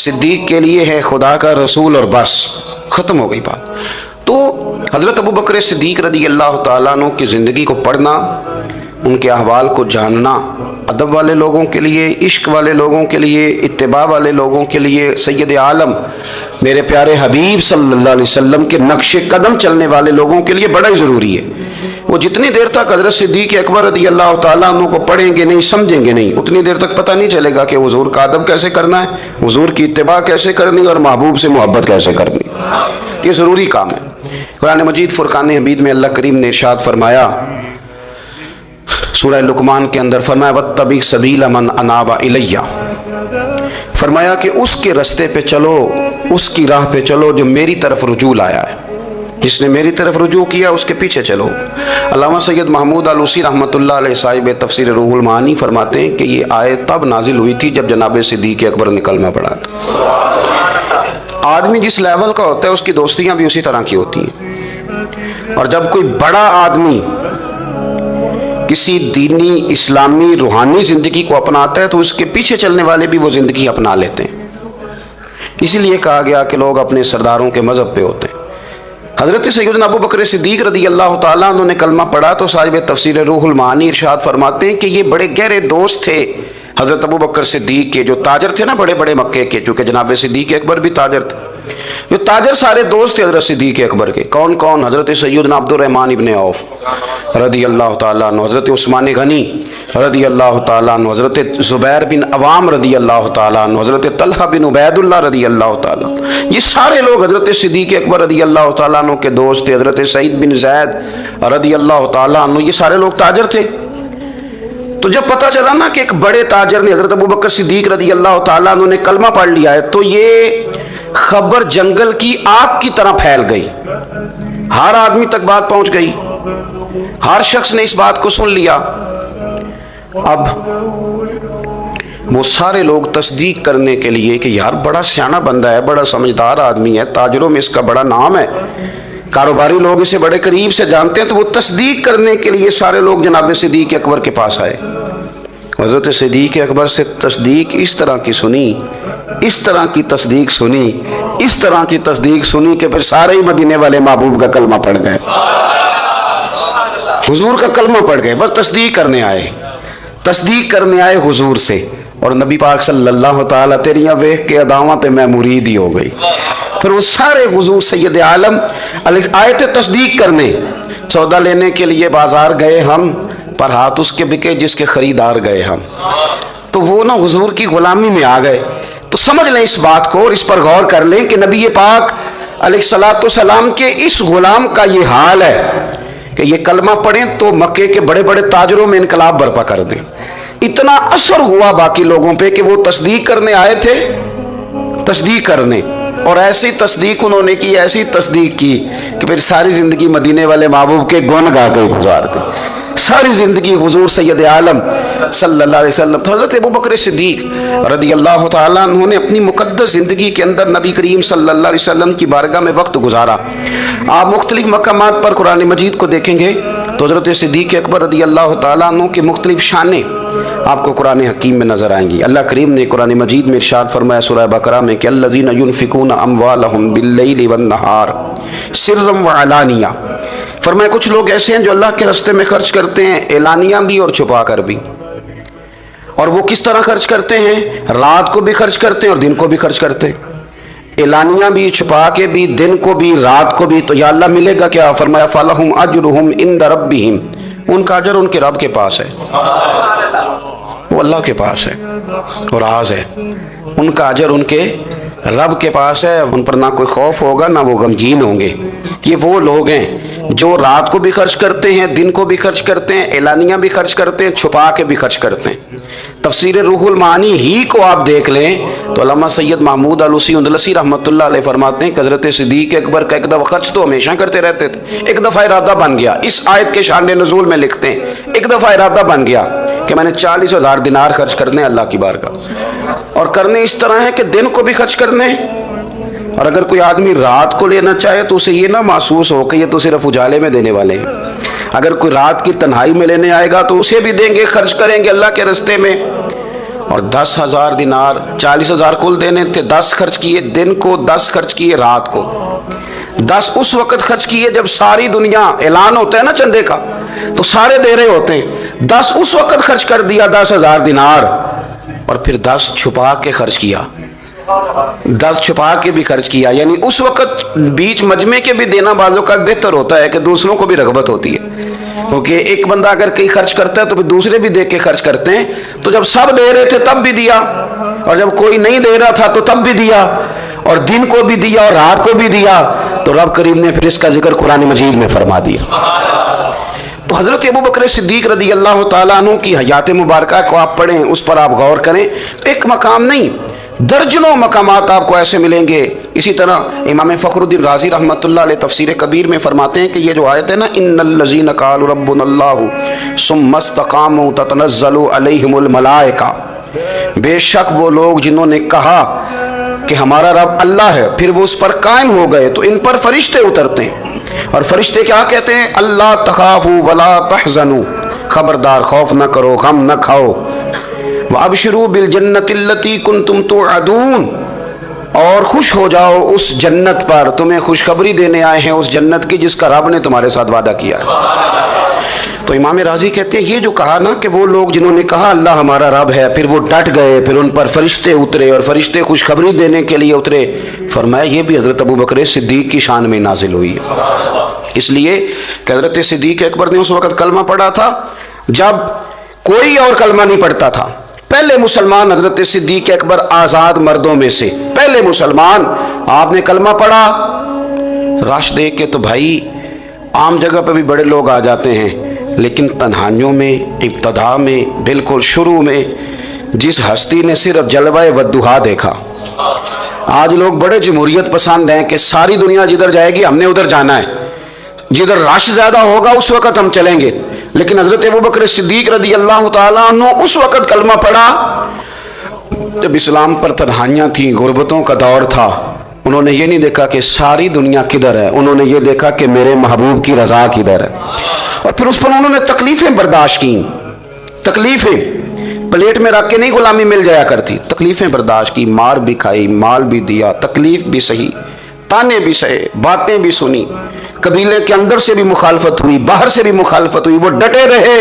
صدیق کے لیے ہے خدا کا رسول اور بس، ختم ہو گئی بات. تو حضرت ابو بکر صدیق رضی اللہ تعالیٰ عنہ کی زندگی کو پڑھنا، ان کے احوال کو جاننا، ادب والے لوگوں کے لیے، عشق والے لوگوں کے لیے، اتباع والے لوگوں کے لیے، سید عالم میرے پیارے حبیب صلی اللہ علیہ وسلم کے نقش قدم چلنے والے لوگوں کے لیے بڑا ہی ضروری ہے. وہ جتنی دیر تک حضرت صدیق اکبر رضی اللہ تعالیٰ عنہ کو پڑھیں گے نہیں، سمجھیں گے نہیں، اتنی دیر تک پتہ نہیں چلے گا کہ حضور کا ادب کیسے کرنا ہے، حضور کی اتباع کیسے کرنی اور محبوب سے محبت کیسے کرنی. یہ ضروری کام ہے. قرآن مجید فرقان حمید میں اللہ کریم نے ارشاد فرمایا، سورہ لقمان کے اندر فرمایا وَاتَّبِعْ سَبِيلَ مَنْ أَنَابَ إِلَيَّ، فرمایا کہ اس کے رستے پہ چلو، اس کی راہ پہ چلو جو میری طرف رجوع لایا ہے. جس نے میری طرف رجوع کیا اس کے پیچھے چلو. علامہ سید محمود آلوسی رحمۃ اللہ علیہ صاحب تفسیر روح المعانی فرماتے ہیں کہ یہ آیت تب نازل ہوئی تھی جب جناب صدیق اکبر نے کلمہ پڑھا تھا. آدمی جس لیول کا ہوتا ہے اس کی دوستیاں بھی اسی طرح کی ہوتی ہیں. اور جب کوئی بڑا آدمی کسی دینی، اسلامی، روحانی زندگی کو اپناتا ہے تو اس کے پیچھے چلنے والے بھی وہ زندگی اپنا لیتے ہیں. اسی لیے کہا گیا کہ لوگ اپنے سرداروں کے مذہب پہ ہوتے ہیں. حضرت سیدنا ابو بکر صدیق رضی اللہ تعالیٰ عنہ نے کلمہ پڑھا تو صاحب تفسیر روح المعانی ارشاد فرماتے ہیں کہ یہ بڑے گہرے دوست تھے حضرت ابو بکر صدیق کے، جو تاجر تھے نا بڑے بڑے مکے کے، چونکہ جناب صدیق اکبر بھی تاجر تھے. جو تاجر سارے دوست تھے حضرت صدیق اکبر کے. کون کون؟ حضرت سیدنا عبد الرحمن ابن عوف رضی اللہ تعالیٰ عنہ، حضرت عثمان غنی رضی اللہ تعالیٰ عنہ، حضرت زبیر بن عوام رضی اللہ تعالیٰ عنہ، حضرت طلحہ بن عبید اللہ رضی اللہ تعالیٰ عنہ. یہ سارے لوگ حضرت صدیق اکبر رضی اللہ تعالیٰ عنہ کے دوست تھے. حضرت سعید بن زید رضی اللہ تعالیٰ عنہ، یہ سارے لوگ تاجر تھے. تو جب پتہ چلا نا کہ ایک بڑے تاجر نے حضرت ابو بکر صدیق رضی اللہ تعالیٰ عنہ نے کلمہ پڑھ لیا ہے تو یہ خبر جنگل کی آگ کی طرح پھیل گئی. ہر آدمی تک بات پہنچ گئی، ہر شخص نے اس بات کو سن لیا. اب وہ سارے لوگ تصدیق کرنے کے لیے کہ یار بڑا سیانہ بندہ ہے، بڑا سمجھدار آدمی ہے، تاجروں میں اس کا بڑا نام ہے، کاروباری لوگ اسے بڑے قریب سے جانتے ہیں، تو وہ تصدیق کرنے کے لیے سارے لوگ جناب صدیق اکبر کے پاس آئے. حضرت صدیق اکبر سے تصدیق اس طرح کی سنی، اس طرح کی تصدیق سنی، اس طرح کی تصدیق سنی کہ پھر سارے ہی مدینے والے محبوب کا کلمہ پڑھ گئے، حضور کا کلمہ پڑھ گئے. بس تصدیق کرنے آئے حضور سے. اور نبی پاک صلی اللہ تعالیٰ تیریاں ویکھ کے اداواں تے میں مرید ہی ہو گئی. پھر وہ سارے حضور سید عالم آئے تھے تصدیق کرنے. سودا لینے کے لیے بازار گئے ہم، پر ہاتھ اس کے بکے جس کے خریدار گئے ہم. تو وہ نا حضور کی غلامی میں آ گئے. تو سمجھ لیں اس بات کو اور اس پر غور کر لیں کہ نبی پاک علیہ الصلوۃ والسلام کے اس غلام کا یہ حال ہے کہ یہ کلمہ پڑھیں تو مکے کے بڑے بڑے تاجروں میں انقلاب برپا کر دیں. اتنا اثر ہوا باقی لوگوں پہ کہ وہ تصدیق کرنے آئے تھے، تصدیق کرنے، اور ایسی تصدیق انہوں نے کی، ایسی تصدیق کی کہ پھر ساری زندگی مدینے والے محبوب کے گن گا کے گزار دی. ساری زندگی حضور سید عالم صلی اللہ علیہ وسلم. حضرت ابو بکر صدیق رضی اللہ تعالیٰ عنہ نے اپنی مقدس زندگی کے اندر نبی کریم صلی اللہ علیہ وسلم کی بارگاہ میں وقت گزارا. آپ مختلف مقامات پر قرآن مجید کو دیکھیں گے تو حضرت صدیق اکبر رضی اللہ تعالیٰ عنہ کی مختلف شانیں آپ کو قرآن حکیم میں نظر آئیں گی. اللہ کریم نے قرآن مجید میں ارشاد فرمایا سورہ بقرہ میں کہ الذین ينفقون اموالهم باللیل والنہار سرا وعلانیہ، فرمایا کچھ لوگ ایسے ہیں جو اللہ کے راستے میں خرچ کرتے ہیں اعلانیہ بھی اور چھپا کر بھی. اور وہ کس طرح خرچ کرتے ہیں؟ رات کو بھی خرچ کرتے ہیں اور دن کو بھی خرچ کرتے ہیں، اعلانیہ بھی، چھپا کے بھی، دن کو بھی، رات کو بھی. تو یا اللہ ملے گا کیا؟ فرمایا فَلَهُمْ أَجْرُهُمْ عِنْدَ رَبِّهِمْ، ان کا اجر ان کے رب کے پاس ہے، وہ اللہ کے پاس ہے. اور راز ہے ان کا اجر ان کے رب کے پاس ہے. ان پر نہ کوئی خوف ہوگا نہ وہ غمگین ہوں گے. یہ وہ لوگ ہیں جو رات کو بھی خرچ کرتے ہیں، دن کو بھی خرچ کرتے ہیں، اعلانیہ بھی خرچ کرتے ہیں، چھپا کے بھی خرچ کرتے ہیں. تفسیر روح المعانی ہی کو آپ دیکھ لیں تو علامہ سید محمود آلوسی اندلسی رحمۃ اللہ علیہ فرماتے ہیں کہ حضرت صدیق اکبر کا ایک دفعہ خرچ تو ہمیشہ کرتے رہتے تھے، ایک دفعہ ارادہ بن گیا. اس آیت کے شان نزول میں لکھتے ہیں ایک دفعہ ارادہ بن گیا کہ میں نے 40,000 دینار خرچ کرنے اللہ کی بارگاہ. اور کرنے اس طرح ہے کہ دن کو بھی خرچ کرنے، اور اگر کوئی آدمی رات کو لینا چاہے تو اسے یہ نہ محسوس ہو کہ یہ تو صرف اجالے میں دینے والے ہیں. اگر کوئی رات کی تنہائی میں لینے آئے گا تو اسے بھی دیں گے, خرچ کریں گے اللہ کے راستے میں. اور 10,000 دینار, 40,000 کل دینے تھے, 10 خرچ کیے دن کو, 10 خرچ کیے رات کو, 10 اس وقت خرچ کیے جب ساری دنیا, اعلان ہوتا ہے نا چندے کا تو سارے دے رہے ہوتے ہیں, 10 اس وقت خرچ کر دیا 10,000 دینار, اور پھر 10 چھپا کے خرچ کیا, 10 چھپا کے بھی خرچ کیا. یعنی اس وقت بیچ مجمع کے بھی دینا بعضوں کا بہتر ہوتا ہے کہ دوسروں کو بھی رغبت ہوتی ہے, کیونکہ ایک بندہ اگر کہیں خرچ کرتا ہے تو پھر دوسرے بھی دیکھ کے خرچ کرتے ہیں. تو جب سب دے رہے تھے تب بھی دیا, اور جب کوئی نہیں دے رہا تھا تو تب بھی دیا, اور دن کو بھی دیا اور رات کو بھی دیا. تو رب کریم نے پھر اس کا ذکر قرآن مجید میں فرما دیا. تو حضرت ابوبکر صدیق رضی اللہ تعالیٰ عنہ کی حیات مبارکہ کو آپ پڑھیں, اس پر آپ غور کریں. ایک مقام نہیں, درجنوں مقامات آپ کو ایسے ملیں گے. اسی طرح امام فخر الدین رازی رحمۃ اللہ علیہ تفسیر کبیر میں فرماتے ہیں کہ یہ جو آیت ہے نا, ان الذین قالوا ربنا اللہ ثم استقاموا تتنزل علیہم الملائکہ, بے شک وہ لوگ جنہوں نے کہا کہ ہمارا رب اللہ ہے, پھر وہ اس پر قائم ہو گئے تو ان پر فرشتے اترتے ہیں. اور فرشتے کیا کہتے ہیں؟ اللہ تخافوا ولا تحزنوا, خبردار خوف نہ کرو, غم نہ کھاؤ. وابشروا بالجنۃ التی کنتم توعدون, اور خوش ہو جاؤ اس جنت پر, تمہیں خوشخبری دینے آئے ہیں اس جنت کی جس کا رب نے تمہارے ساتھ وعدہ کیا ہے. تو امام راضی کہتے ہیں یہ جو کہا نا کہ وہ لوگ جنہوں نے کہا اللہ ہمارا رب ہے, پھر وہ ڈٹ گئے, پھر ان پر فرشتے اترے اور فرشتے خوشخبری دینے کے لیے اترے. فرمایا یہ بھی حضرت ابوبکر صدیق کی شان میں نازل ہوئی ہے. اس لیے کہ حضرت صدیق اکبر نے اس وقت کلمہ پڑھا تھا جب کوئی اور کلمہ نہیں پڑھتا تھا. پہلے مسلمان حضرت صدیق اکبر آزاد مردوں میں سے پہلے مسلمان, آپ نے کلمہ پڑھا. رش دیکھ کے تو بھائی عام جگہ پہ بھی بڑے لوگ آ جاتے ہیں, لیکن تنہائیوں میں, ابتدا میں, بالکل شروع میں جس ہستی نے صرف جلوہ والضحیٰ دیکھا. آج لوگ بڑے جمہوریت پسند ہیں کہ ساری دنیا جدھر جائے گی ہم نے ادھر جانا ہے, جدھر رش زیادہ ہوگا اس وقت ہم چلیں گے. لیکن حضرت ابوبکر صدیق رضی اللہ تعالیٰ عنہ اس وقت کلمہ پڑھا جب اسلام پر تنہائیاں تھیں, غربتوں کا دور تھا. انہوں نے یہ نہیں دیکھا کہ ساری دنیا کدھر ہے, انہوں نے یہ دیکھا کہ میرے محبوب کی رضا کدھر ہے. اور پھر اس پر انہوں نے تکلیفیں برداشت کی. تکلیفیں پلیٹ میں رکھ کے نہیں غلامی مل جایا کرتی, تکلیفیں برداشت کی, مار بھی کھائی, مال بھی دیا, تکلیف بھی سہی, تانے بھی سہے, باتیں بھی سنی, قبیلے کے اندر سے بھی مخالفت ہوئی, باہر سے بھی مخالفت ہوئی, وہ ڈٹے رہے.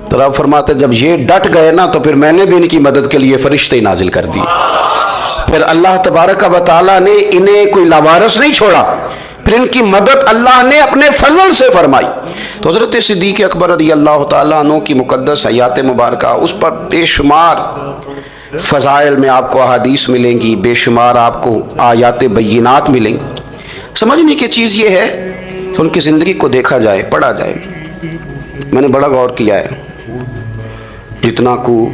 تو رب فرماتے جب یہ ڈٹ گئے نا تو پھر میں نے بھی ان کی مدد کے لیے فرشتے نازل کر دیے. پھر اللہ تبارک و تعالیٰ نے انہیں کوئی لاوارث نہیں چھوڑا, پھر ان کی مدد اللہ نے اپنے فضل سے فرمائی. تو حضرت صدیق اکبر رضی اللہ تعالیٰ عنہ کی مقدس حیات مبارکہ, اس پر بے شمار فضائل میں آپ کو احادیث ملیں گی, بے شمار آپ کو آیات بینات ملیں گی. سمجھنے کی چیز یہ ہے کہ ان کی زندگی کو دیکھا جائے, پڑھا جائے. میں نے بڑا غور کیا ہے, جتنا کو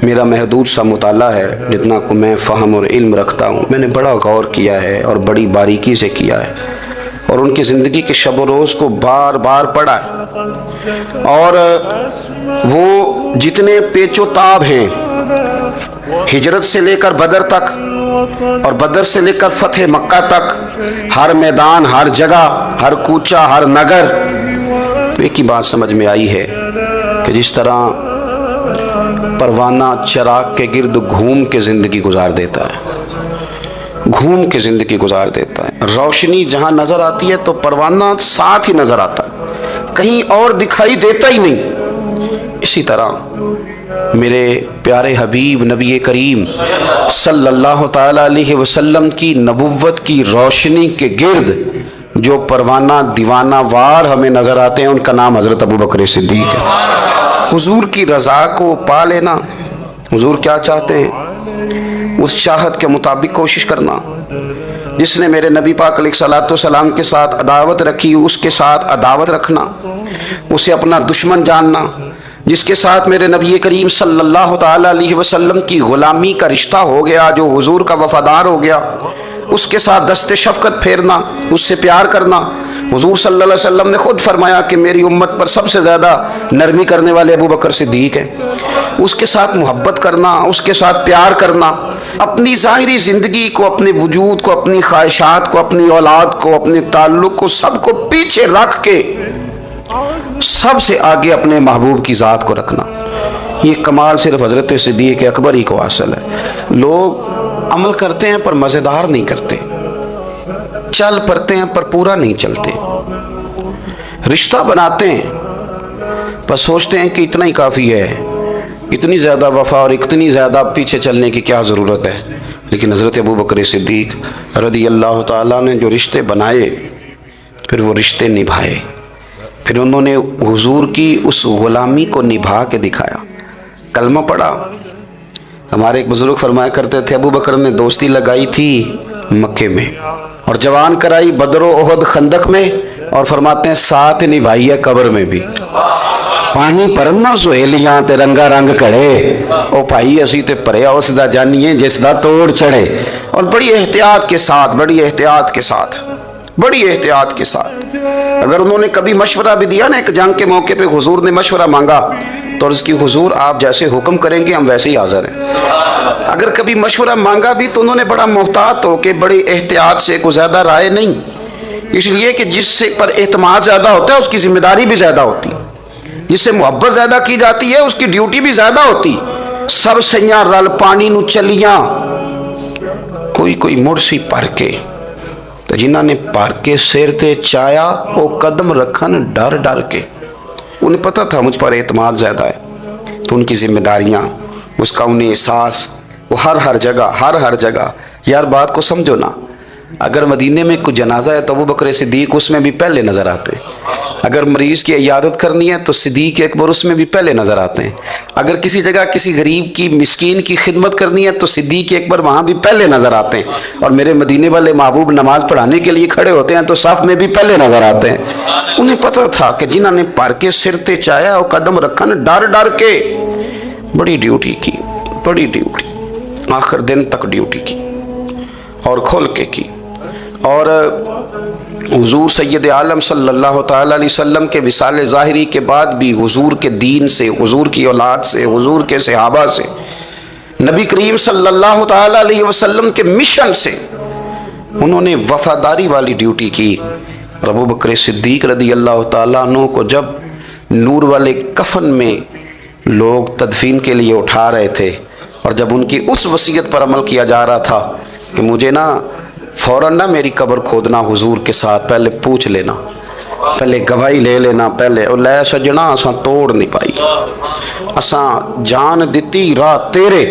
میرا محدود سا مطالعہ ہے, جتنا کو میں فہم اور علم رکھتا ہوں, میں نے بڑا غور کیا ہے اور بڑی باریکی سے کیا ہے, اور ان کی زندگی کے شب و روز کو بار بار پڑھا ہے. اور وہ جتنے پیچ و تاب ہیں, ہجرت سے لے کر بدر تک اور بدر سے لے کر فتح مکہ تک, ہر میدان, ہر جگہ, ہر کوچہ, ہر نگر, ایک ہی بات سمجھ میں آئی ہے کہ جس طرح پروانہ چراغ کے گرد گھوم کے زندگی گزار دیتا ہے, گھوم کے زندگی گزار دیتا ہے. روشنی جہاں نظر آتی ہے تو پروانہ ساتھ ہی نظر آتا ہے, کہیں اور دکھائی دیتا ہی نہیں. اسی طرح میرے پیارے حبیب نبی کریم صلی اللہ تعالیٰ علیہ وسلم کی نبوت کی روشنی کے گرد جو پروانہ دیوانہ وار ہمیں نظر آتے ہیں, ان کا نام حضرت ابوبکر صدیق ہے. حضور کی رضا کو پا لینا, حضور کیا چاہتے ہیں اس چاہت کے مطابق کوشش کرنا. جس نے میرے نبی پاک علیہ الصلوۃ والسلام کے ساتھ عداوت رکھی, اس کے ساتھ عداوت رکھنا, اسے اپنا دشمن جاننا. جس کے ساتھ میرے نبی کریم صلی اللہ تعالیٰ علیہ وسلم کی غلامی کا رشتہ ہو گیا, جو حضور کا وفادار ہو گیا, اس کے ساتھ دست شفقت پھیرنا, اس سے پیار کرنا. حضور صلی اللہ علیہ وسلم نے خود فرمایا کہ میری امت پر سب سے زیادہ نرمی کرنے والے ابوبکر صدیق ہیں. اس کے ساتھ محبت کرنا, اس کے ساتھ پیار کرنا, اپنی ظاہری زندگی کو, اپنے وجود کو, اپنی خواہشات کو, اپنی اولاد کو, اپنے تعلق کو, سب کو پیچھے رکھ کے سب سے آگے اپنے محبوب کی ذات کو رکھنا، یہ کمال صرف حضرت صدیق اکبر ہی کو حاصل ہے۔ لوگ عمل کرتے ہیں پر مزیدار نہیں کرتے، چل پڑتے ہیں پر پورا نہیں چلتے، رشتہ بناتے ہیں پر سوچتے ہیں کہ اتنا ہی کافی ہے، اتنی زیادہ وفا اور اتنی زیادہ پیچھے چلنے کی کیا ضرورت ہے۔ لیکن حضرت ابوبکر صدیق رضی اللہ تعالیٰ نے جو رشتے بنائے، پھر وہ رشتے نبھائے، پھر انہوں نے حضور کی اس غلامی کو نبھا کے دکھایا۔ کلمہ پڑھا۔ ہمارے ایک بزرگ فرمایا کرتے تھے ابوبکر نے دوستی لگائی تھی مکے میں، اور جوان کرائی بدر و احد خندق میں، اور فرماتے ہیں ساتھ نبھائی ہے قبر میں بھی۔ پانی پرنا سہیلیاں تے رنگا رنگ کڑے، او بھائی اسی تے پریا اس دا جانیے جس دا توڑ چڑھے۔ اور بڑی احتیاط کے ساتھ، بڑی احتیاط کے ساتھ، بڑی احتیاط کے ساتھ، اگر انہوں نے کبھی مشورہ بھی دیا نا، ایک جنگ کے موقع پہ حضور نے مشورہ مانگا تو اس کی حضور آپ جیسے حکم کریں گے ہم ویسے ہی حاضر ہیں۔ اگر کبھی مشورہ مانگا بھی تو انہوں نے بڑا محتاط ہو کے بڑی احتیاط سے، کوئی زیادہ رائے نہیں، اس لیے کہ جس سے پر اعتماد زیادہ ہوتا ہے اس کی ذمہ داری بھی زیادہ ہوتی، جس سے محبت زیادہ کی جاتی ہے اس کی ڈیوٹی بھی زیادہ ہوتی۔ سب سیاں رل پانی نو چلیاں، کوئی مڑ سی پر کے، تو جنہاں نے پر کے سر تے چایا وہ قدم رکھن ڈر ڈر کے، انہیں پتہ تھا مجھ پر اعتماد زیادہ ہے، تو ان کی ذمہ داریاں، اس کا انہیں احساس، وہ ہر جگہ۔ یار بات کو سمجھو نا، اگر مدینے میں کوئی جنازہ ہے تو ابوبکر صدیق اس میں بھی پہلے نظر آتے ہیں، اگر مریض کی عیادت کرنی ہے تو صدیق اکبر اس میں بھی پہلے نظر آتے ہیں، اگر کسی جگہ کسی غریب کی مسکین کی خدمت کرنی ہے تو صدیق اکبر وہاں بھی پہلے نظر آتے ہیں، اور میرے مدینے والے محبوب نماز پڑھانے کے لیے کھڑے ہوتے ہیں تو صف میں بھی پہلے نظر آتے ہیں۔ انہیں پتہ تھا کہ جنہوں نے پر کے سر تے چایا اور قدم رکھن ڈر ڈر کے، بڑی ڈیوٹی کی، بڑی ڈیوٹی، آخر دن تک ڈیوٹی کی اور کھول کے کی۔ اور حضور سید عالم صلی اللہ تعالیٰ علیہ وسلم کے وصال ظاہری کے بعد بھی حضور کے دین سے، حضور کی اولاد سے، حضور کے صحابہ سے، نبی کریم صلی اللہ تعالیٰ علیہ وسلم کے مشن سے انہوں نے وفاداری والی ڈیوٹی کی۔ ابوبکر صدیق رضی اللہ تعالیٰ عنہ کو جب نور والے کفن میں لوگ تدفین کے لیے اٹھا رہے تھے، اور جب ان کی اس وصیت پر عمل کیا جا رہا تھا کہ مجھے نا فوراً نہ میری قبر کھودنا حضور کے ساتھ، پہلے پوچھ لینا، پہلے گواہی لے لینا، پہلے او لے سجنا اساں توڑ نہیں پائی، اساں جان دیتی راہ تیرے۔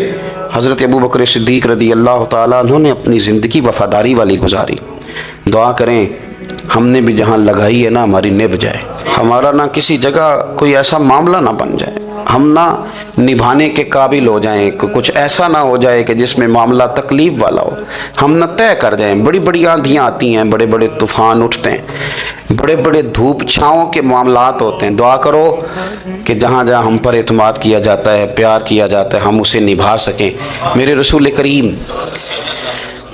حضرت ابوبکر صدیق رضی اللہ تعالیٰ عنہ نے اپنی زندگی وفاداری والی گزاری۔ دعا کریں ہم نے بھی جہاں لگائی ہے نا ہماری نبھ جائے، ہمارا نہ کسی جگہ کوئی ایسا معاملہ نہ بن جائے، ہم نہ نبھانے کے قابل ہو جائیں، کچھ ایسا نہ ہو جائے کہ جس میں معاملہ تکلیف والا ہو، ہم نہ طے کر جائیں۔ بڑی بڑی آندھیاں آتی ہیں، بڑے بڑے طوفان اٹھتے ہیں، بڑے بڑے دھوپ چھاؤں کے معاملات ہوتے ہیں۔ دعا کرو کہ جہاں جہاں ہم پر اعتماد کیا جاتا ہے، پیار کیا جاتا ہے، ہم اسے نبھا سکیں۔ میرے رسول کریم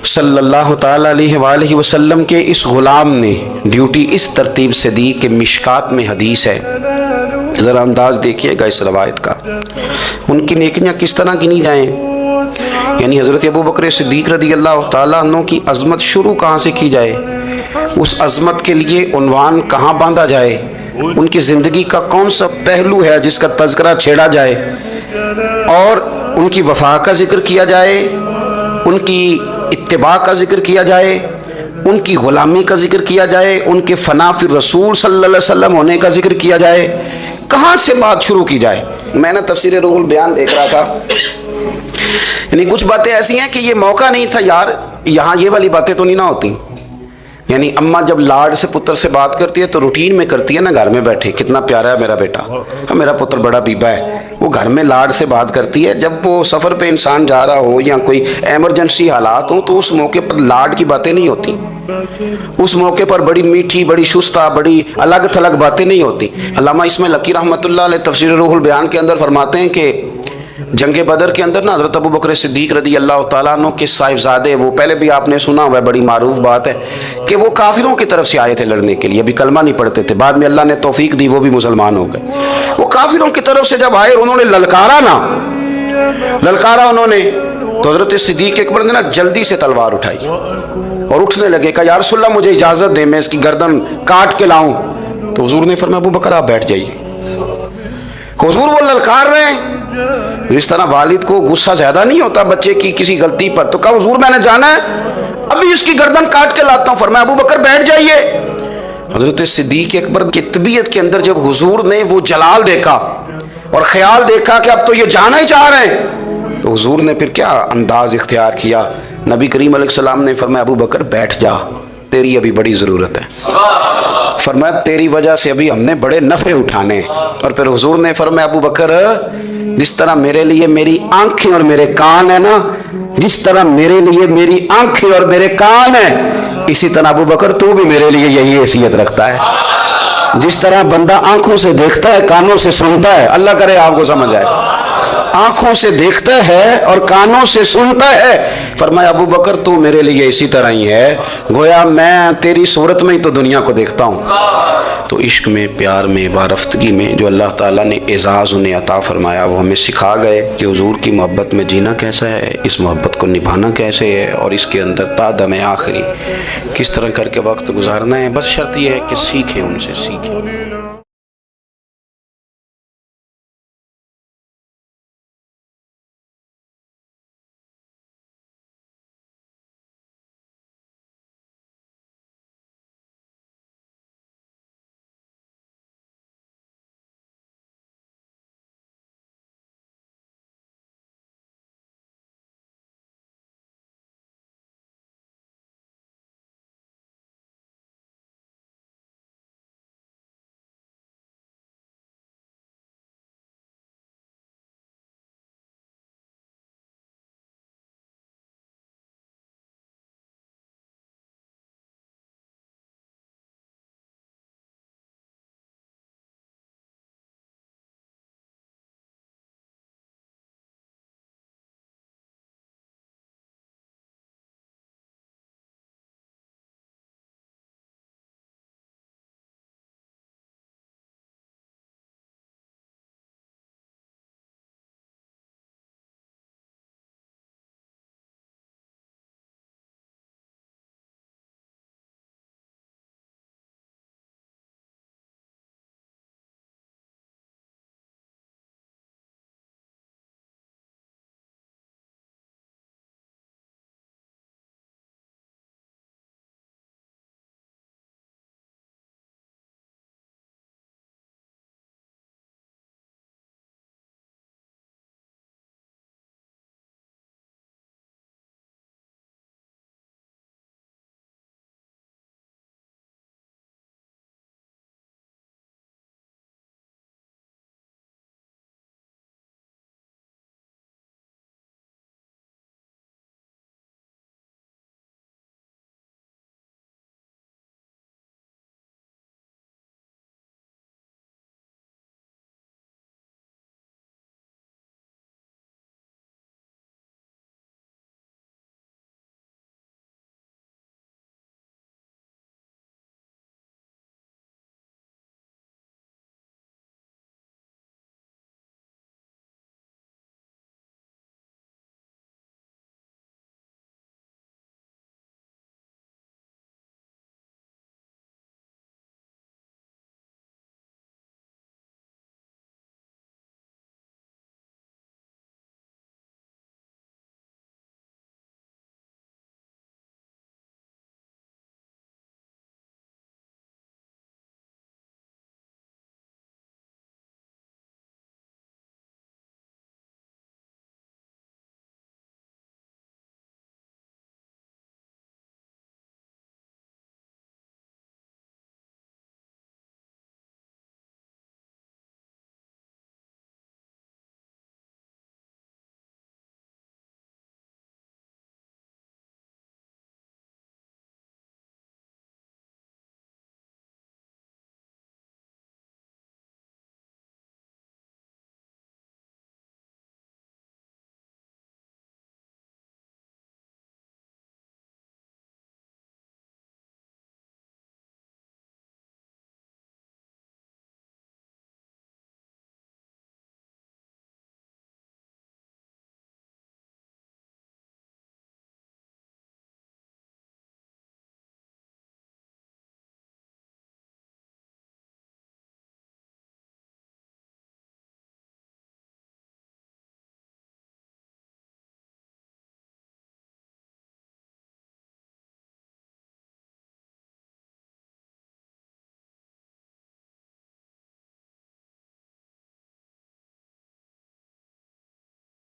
صلی اللہ تعالیٰ علیہ وآلہ وسلم کے اس غلام نے ڈیوٹی اس ترتیب سے دی کہ مشکات میں حدیث ہے، ذرا انداز دیکھیے گا اس روایت کا، ان کی نیکیاں کس طرح گنی جائیں۔ یعنی حضرت ابوبکر صدیق رضی اللہ تعالیٰ عنہ کی عظمت شروع کہاں سے کی جائے، اس عظمت کے لیے عنوان کہاں باندھا جائے، ان کی زندگی کا کون سا پہلو ہے جس کا تذکرہ چھیڑا جائے، اور ان کی وفا کا ذکر کیا جائے، ان کی اتباع کا ذکر کیا جائے، ان کی غلامی کا ذکر کیا جائے، ان کے فنا فی رسول صلی اللہ علیہ وسلم ہونے کا ذکر کیا جائے، کہاں سے بات شروع کی جائے۔ میں نے تفسیر روح البیان دیکھ رہا تھا، یعنی کچھ باتیں ایسی ہیں کہ یہ موقع نہیں تھا یار، یہاں یہ والی باتیں تو نہیں نہ ہوتی۔ یعنی اماں جب لاڈ سے پتر سے بات کرتی ہے تو روٹین میں کرتی ہے نا، گھر میں بیٹھے کتنا پیارا ہے میرا بیٹا، میرا پتر بڑا بیبا ہے، وہ گھر میں لاڈ سے بات کرتی ہے۔ جب وہ سفر پہ انسان جا رہا ہو یا کوئی ایمرجنسی حالات ہوں تو اس موقع پر لاڈ کی باتیں نہیں ہوتی، اس موقع پر بڑی میٹھی، بڑی شستہ، بڑی الگ تھلگ باتیں نہیں ہوتی۔ علامہ اسماعیل حقی رحمۃ اللہ علیہ تفسیر روح البیان کے اندر فرماتے ہیں کہ جنگ بدر کے اندر نا حضرت ابوبکر صدیق رضی اللہ تعالیٰ عنہ کے صاحبزادے، وہ پہلے بھی آپ نے سنا ہوا ہے، بڑی معروف بات ہے کہ وہ کافروں کی طرف سے آئے تھے لڑنے کے لیے، ابھی کلمہ نہیں پڑھتے تھے، بعد میں اللہ نے توفیق دی وہ بھی مسلمان ہو گئے۔ وہ کافروں کی طرف سے جب آئے انہوں نے للکارا انہوں نے، تو حضرت صدیق اکبر نے نا جلدی سے تلوار اٹھائی اور اٹھنے لگے، کہا یا رسول اللہ مجھے اجازت دیں میں اس کی گردن کاٹ کے لاؤں۔ تو تو حضور نے فرمایا ابو بکر آپ بیٹھ جائیے۔ حضور وہ للکار رہے ہیں، اس طرح والد کو غصہ زیادہ نہیں ہوتا بچے کی کسی غلطی پر، تو کہا حضور میں نے جانا ہے، ابھی اس کی گردن کاٹ کے لاتا ہوں۔ فرمایا ابو بکر بیٹھ جائیے۔ حضرت صدیق اکبر کی طبیعت کے اندر جب حضور نے وہ جلال دیکھا اور خیال دیکھا کہ اب تو یہ جانا ہی چاہ رہے ہیں، تو حضور نے پھر کیا انداز اختیار کیا؟ نبی کریم علیہ السلام نے فرمایا ابو بکر بیٹھ جا، تیری ابھی بڑی ضرورت ہے۔ فرمایا تیری وجہ سے ابھی ہم نے بڑے نفع اٹھانے۔ اور پھر حضور نے فرمایا ابو بکر جس طرح میرے لیے میری آنکھیں اور میرے کان ہیں نا، جس طرح میرے لیے میری آنکھیں اور میرے کان ہیں، اسی طرح ابو بکر تو بھی میرے لیے یہی حیثیت رکھتا ہے۔ جس طرح بندہ آنکھوں سے دیکھتا ہے کانوں سے سنتا ہے، اللہ کرے آپ کو سمجھ آئے، آنکھوں سے دیکھتا ہے اور کانوں سے سنتا ہے، فرمایا ابو بکر تو میرے لیے اسی طرح ہی ہے، گویا میں تیری صورت میں ہی تو دنیا کو دیکھتا ہوں۔ تو عشق میں، پیار میں، وارفتگی میں جو اللہ تعالیٰ نے اعزاز انہیں عطا فرمایا وہ ہمیں سکھا گئے کہ حضور کی محبت میں جینا کیسا ہے، اس محبت کو نبھانا کیسے ہے، اور اس کے اندر تا دم آخری کس طرح کر کے وقت گزارنا ہے۔ بس شرط یہ ہے کہ سیکھیں، ان سے سیکھیں۔